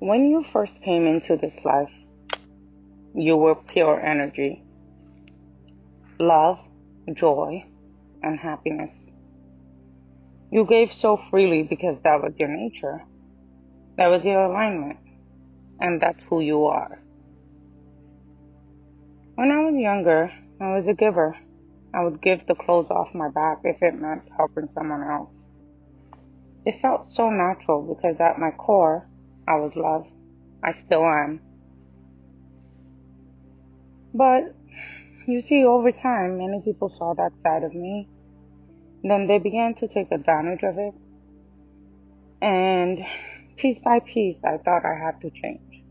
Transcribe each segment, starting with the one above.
When you first came into this life, you were pure energy, love, joy, and happiness. You gave so freely because that was your nature, that was your alignment, and that's who you are. When I was younger, I was a giver. I would give the clothes off my back if it meant helping someone else. It felt so natural because at my core, I was love. I still am. But you see, over time, many people saw that side of me. Then they began to take advantage of it. And piece by piece, I thought I had to change.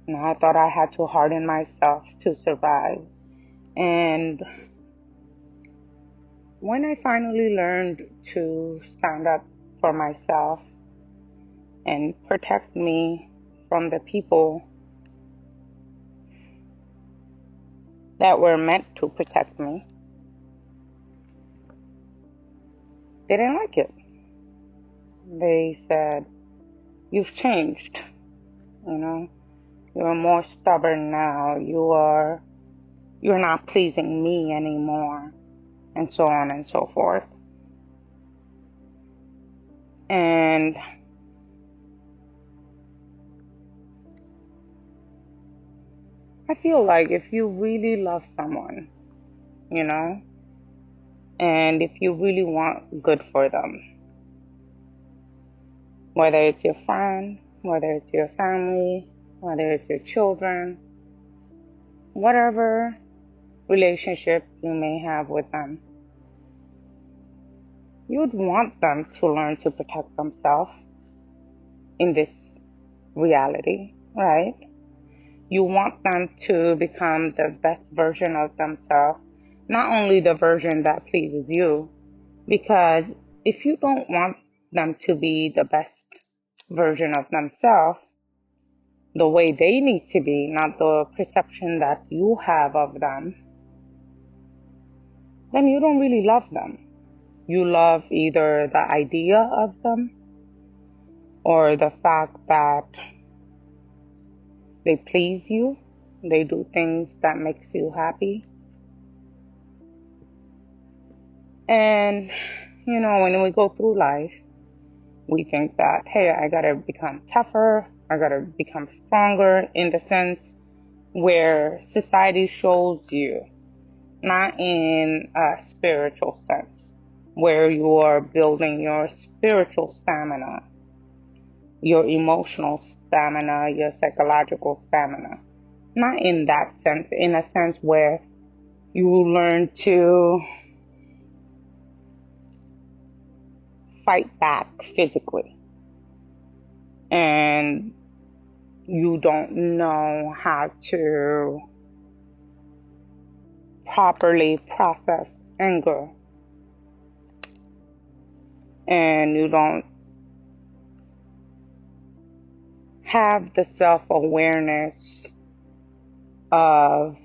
I thought I had to harden myself to survive. And when I finally learned to stand up for myself and protect me from the people that were meant to protect me, they didn't like it. They said, "You've changed, you know, you're more stubborn now, you're not pleasing me anymore," and so on and so forth. And I feel like if you really love someone, you know, and if you really want good for them, whether it's your friend, whether it's your family, whether it's your children, whatever relationship you may have with them, you'd want them to learn to protect themselves in this reality, right? You want them to become the best version of themselves, not only the version that pleases you, because if you don't want them to be the best version of themselves, the way they need to be, not the perception that you have of them, then you don't really love them. You love either the idea of them or the fact that they please you, they do things that makes you happy. And, when we go through life, we think that, hey, I gotta become tougher, I gotta become stronger in the sense where society shows you, not in a spiritual sense, where you are building your spiritual stamina, your emotional stamina, your psychological stamina. Not in that sense, in a sense where you learn to fight back physically and you don't know how to properly process anger and you don't have the self-awareness of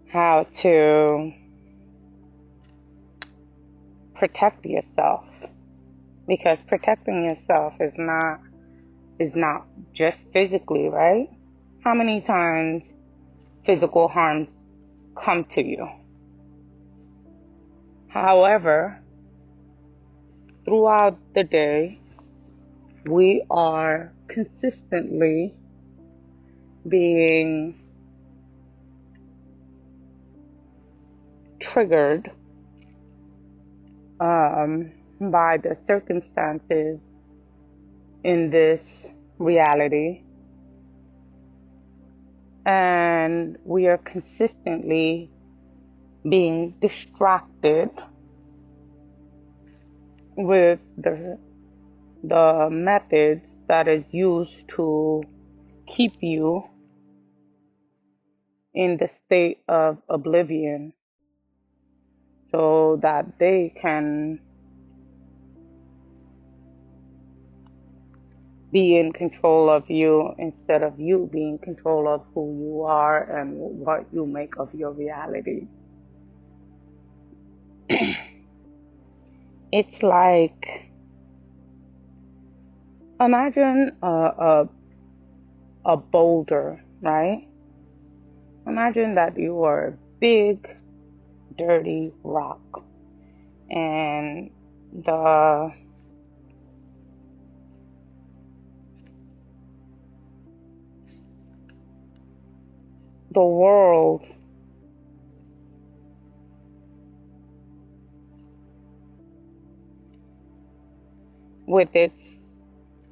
how to protect yourself, because protecting yourself is not just physically, right? How many times physical harms come to you? However, throughout the day, we are consistently being triggered by the circumstances in this reality, and we are consistently being distracted with the methods that is used to keep you in the state of oblivion so that they can be in control of you instead of you being in control of who you are and what you make of your reality. It's like Imagine a boulder, right? Imagine that you are a big, dirty rock, and the the world with its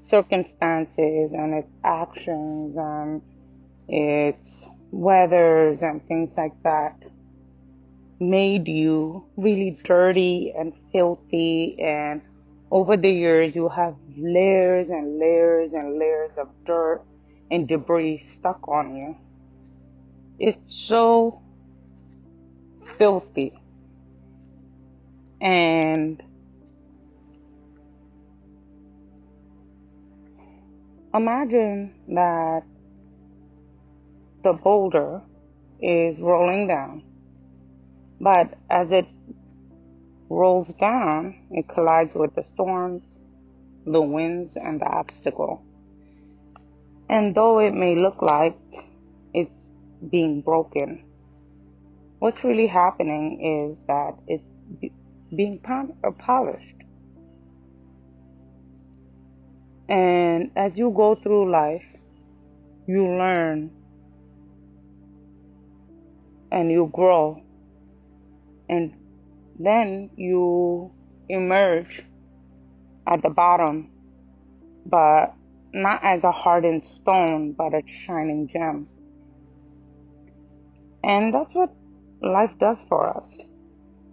circumstances and its actions and its weathers and things like that made you really dirty and filthy, and over the years you have layers and layers and layers of dirt and debris stuck on you. It's so filthy. And imagine that the boulder is rolling down, but as it rolls down, it collides with the storms, the winds, and the obstacle. And though it may look like it's being broken, what's really happening is that it's being polished. And as you go through life, you learn and you grow, and then you emerge at the bottom, but not as a hardened stone, but a shining gem. And that's what life does for us.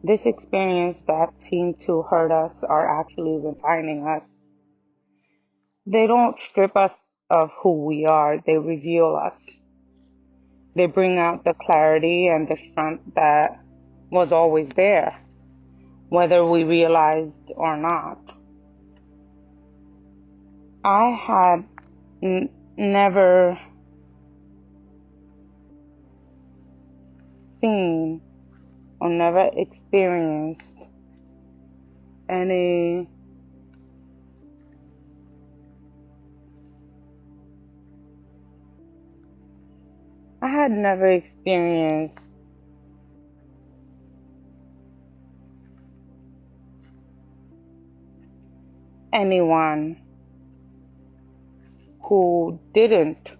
This experience that seemed to hurt us are actually refining us. They don't strip us of who we are, they reveal us. They bring out the clarity and the strength that was always there, whether we realized or not. I had never seen or never experienced any I had never experienced anyone who didn't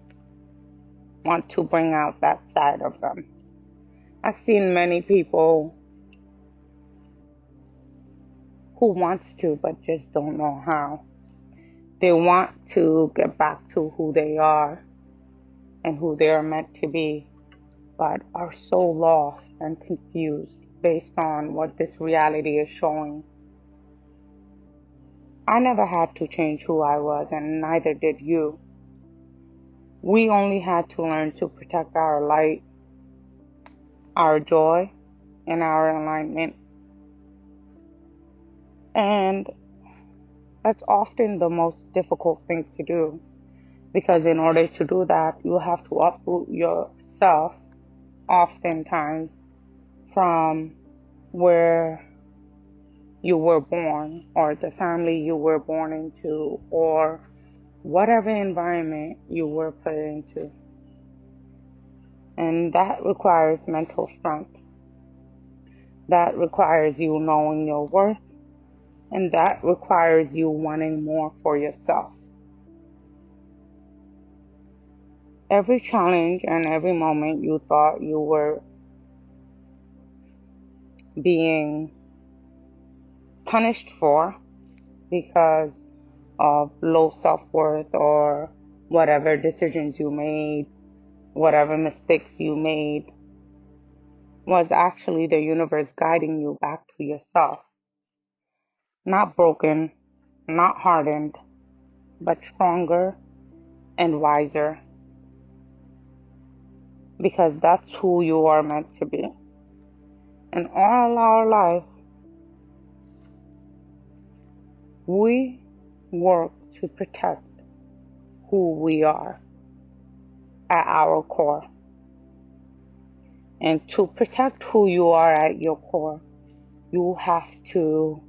want to bring out that side of them. I've seen many people who wants to but just don't know how. They want to get back to who they are and who they are meant to be, but are so lost and confused based on what this reality is showing. I never had to change who I was, and neither did you. We only had to learn to protect our light, our joy, and our alignment. And that's often the most difficult thing to do, because in order to do that, you have to uproot yourself, oftentimes, from where you were born, or the family you were born into, or whatever environment you were put into. And that requires mental strength. That requires you knowing your worth, and that requires you wanting more for yourself. Every challenge and every moment you thought you were being punished for because of low self-worth or whatever decisions you made, whatever mistakes you made, was actually the universe guiding you back to yourself. Not broken, not hardened, but stronger and wiser, because that's who you are meant to be. And all our life, we work to protect who we are at our core. And to protect who you are at your core, you have to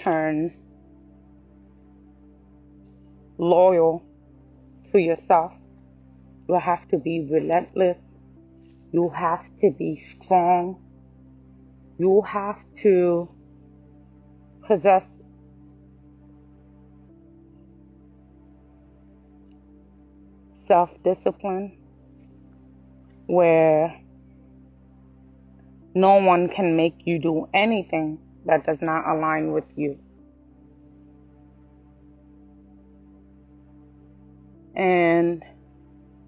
turn loyal to yourself. You have to be relentless. You have to be strong. You have to possess self-discipline where no one can make you do anything that does not align with you. And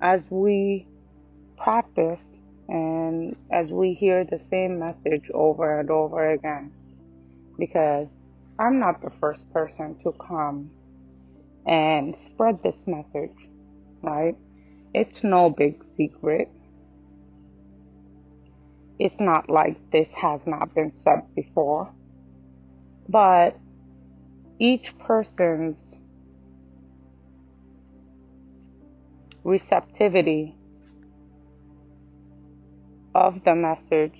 as we practice and as we hear the same message over and over again, because I'm not the first person to come and spread this message, right? It's no big secret. It's not like this has not been said before, but each person's receptivity of the message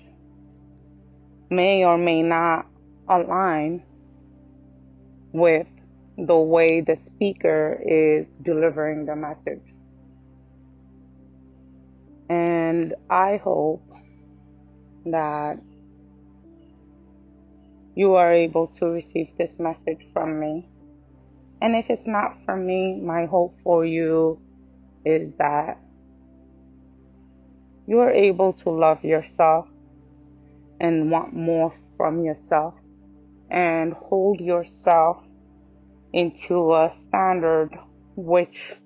may or may not align with the way the speaker is delivering the message. And I hope that you are able to receive this message from me. And if it's not from me, my hope for you is that you are able to love yourself and want more from yourself and hold yourself into a standard which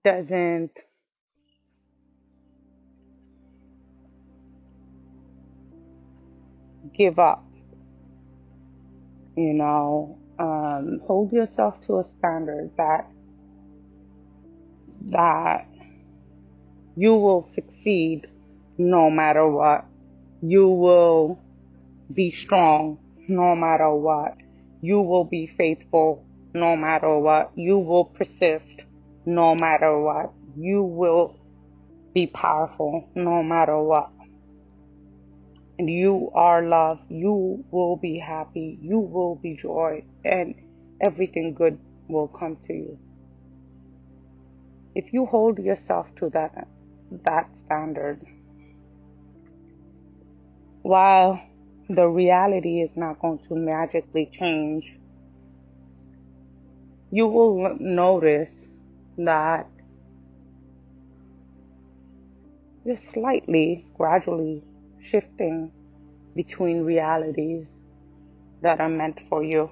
doesn't give up, hold yourself to a standard that you will succeed no matter what. You will be strong no matter what. You will be faithful no matter what. You will persist no matter what. You will be powerful no matter what. And you are love. You will be happy. You will be joy. And everything good will come to you. If you hold yourself to that standard, while the reality is not going to magically change, you will notice that you're slightly, gradually shifting between realities that are meant for you,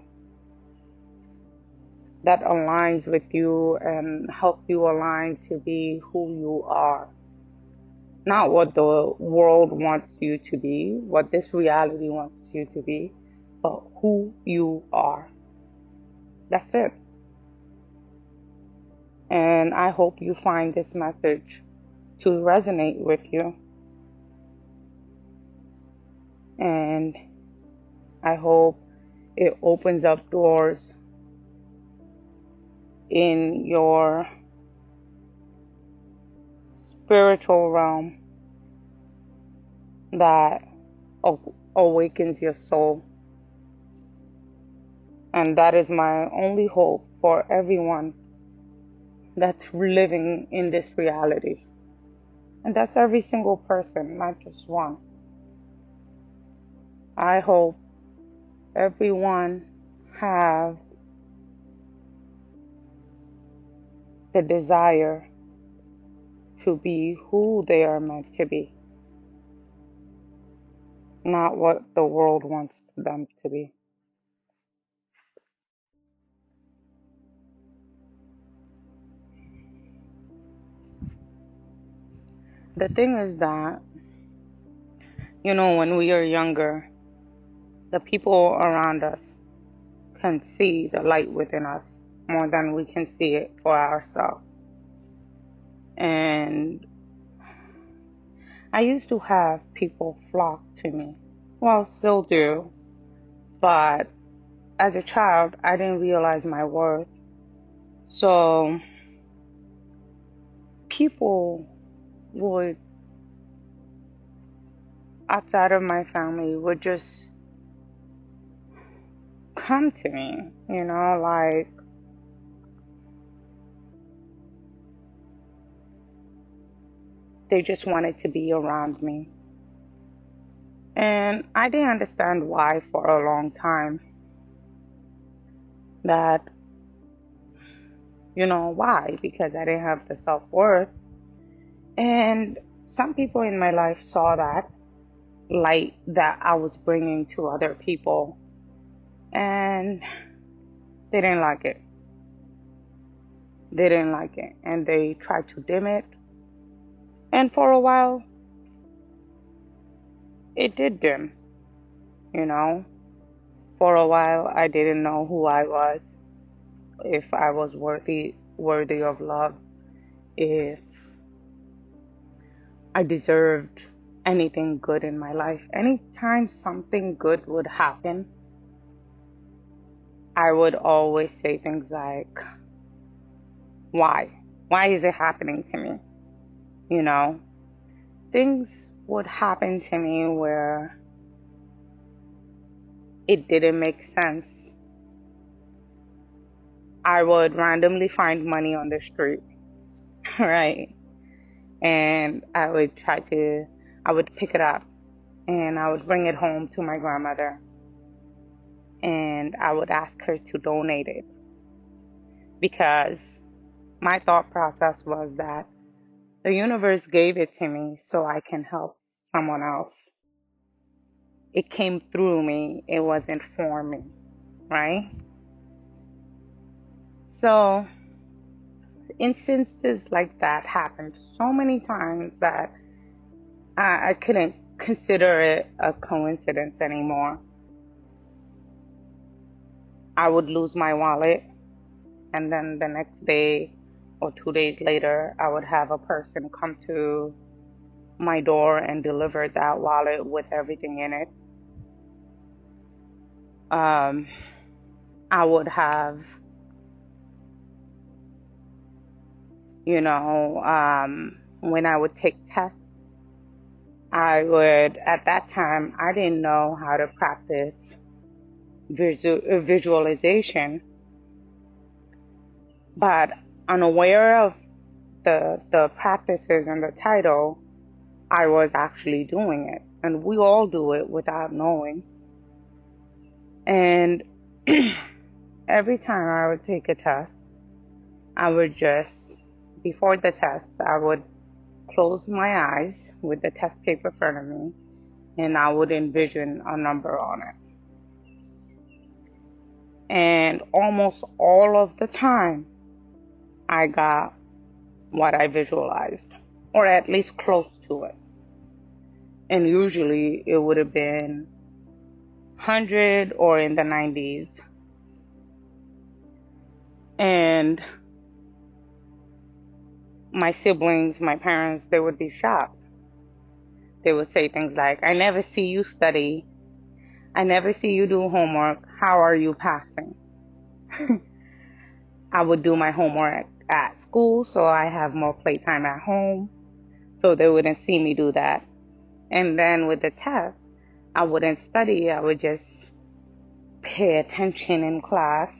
that aligns with you and help you align to be who you are. Not what the world wants you to be, what this reality wants you to be, but who you are. That's it. And I hope you find this message to resonate with you. And I hope it opens up doors in your spiritual realm that awakens your soul. And that is my only hope for everyone that's living in this reality. And that's every single person, not just one. I hope everyone have the desire to be who they are meant to be, not what the world wants them to be. The thing is that, when we are younger, the people around us can see the light within us more than we can see it for ourselves. And I used to have people flock to me. Well, still do. But as a child, I didn't realize my worth. So people would, outside of my family, would just come to me, like they just wanted to be around me. And I didn't understand why for a long time. That, why? Because I didn't have the self-worth. And some people in my life saw that light that I was bringing to other people, and they didn't like it. They didn't like it, and they tried to dim it. And for a while, it did dim, you know. For a while, I didn't know who I was, if I was worthy of love, if I deserved anything good in my life. Anytime something good would happen, I would always say things like, why? Why is it happening to me? You know, things would happen to me where it didn't make sense. I would randomly find money on the street, right? And I would pick it up and I would bring it home to my grandmother and I would ask her to donate it because my thought process was that the universe gave it to me so I can help someone else. It came through me, it wasn't for me, right? So, instances like that happened so many times that I couldn't consider it a coincidence anymore. I would lose my wallet, and then the next day or 2 days later, I would have a person come to my door and deliver that wallet with everything in it. I would have, when I would take tests, at that time, I didn't know how to practice visualization, but unaware of the practices and the title, I was actually doing it. And we all do it without knowing. And every time I would take a test, I would just, before the test, I would close my eyes with the test paper in front of me, and I would envision a number on it. And almost all of the time, I got what I visualized, or at least close to it. And usually it would have been 100 or in the 90s. And my siblings, my parents, they would be shocked. They would say things like, I never see you study. I never see you do homework. How are you passing? I would do my homework at school, so I have more playtime at home, so they wouldn't see me do that. And then with the test, I wouldn't study. I would just pay attention in class.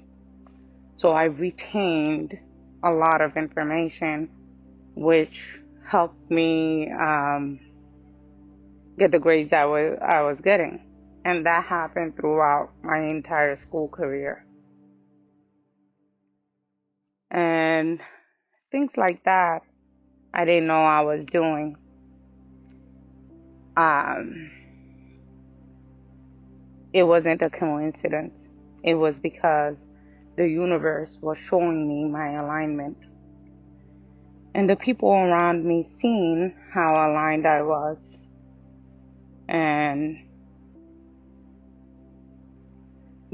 So I retained a lot of information, which helped me get the grades I was getting. And that happened throughout my entire school career. And things like that, I didn't know I was doing. Um, it wasn't a coincidence. It was because the universe was showing me my alignment. And the people around me seen how aligned I was. And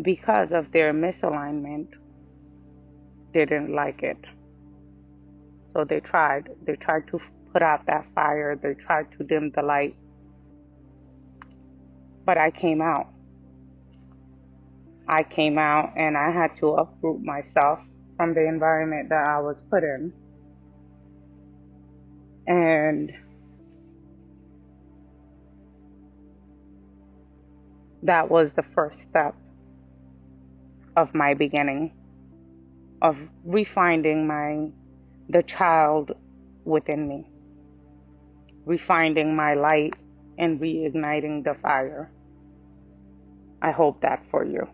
because of their misalignment, they didn't like it. So they tried to put out that fire, they tried to dim the light. But I came out. I came out and I had to uproot myself from the environment that I was put in. And that was the first step. of my beginning, of refinding the child within me, refinding my light and reigniting the fire. I hope that for you.